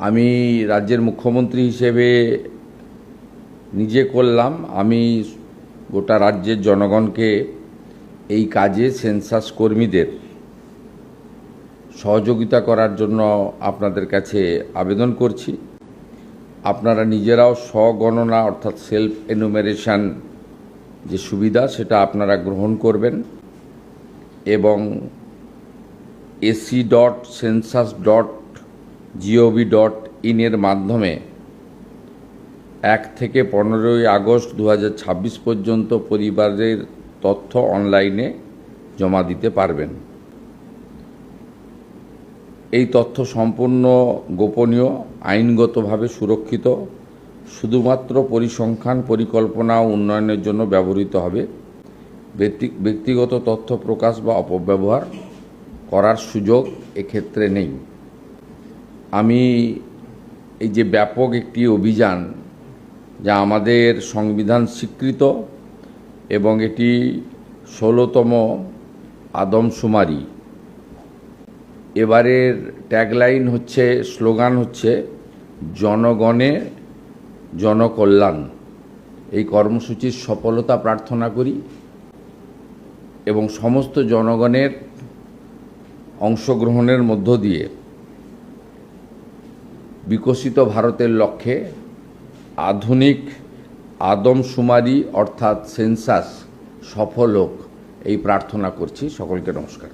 আমি রাজ্যের মুখ্যমন্ত্রী হিসেবে নিজে করলাম। আমি গোটা রাজ্যের জনগণকে এই কাজে সেন্সাস কর্মীদের সহযোগিতা করার জন্য আপনাদের কাছে আবেদন করছি। আপনারা নিজেরাও স্বগণনা অর্থাৎ সেলফ এনুমেরেশন যে সুবিধা সেটা আপনারা গ্রহণ করবেন এবং ac.census.gov.in এর মাধ্যমে 1 থেকে 15 আগস্ট 2026 পর্যন্ত পরিবারের তথ্য অনলাইনে জমা দিতে পারবেন। এই তথ্য সম্পূর্ণ গোপনীয়, আইনগতভাবে সুরক্ষিত, শুধুমাত্র পরিসংখ্যান, পরিকল্পনা ও উন্নয়নের জন্য ব্যবহৃত হবে। ব্যক্তিগত তথ্য প্রকাশ বা অপব্যবহার করার সুযোগ এক্ষেত্রে নেই। আমি এই যে ব্যাপক একটি অভিযান, যা আমাদের সংবিধান স্বীকৃত এবং এটি 16তম আদমশুমারি, এবারের ট্যাগলাইন হচ্ছে, স্লোগান হচ্ছে জনগণে জনকল্যাণ। এই কর্মসূচির সফলতা প্রার্থনা করি এবং সমস্ত জনগণের অংশগ্রহণের মধ্য দিয়ে বিকশিত ভারতের লক্ষ্যে আধুনিক আদমশুমারি অর্থাৎ সেন্সাস সফল হোক, এই প্রার্থনা করছি। সকলকে নমস্কার।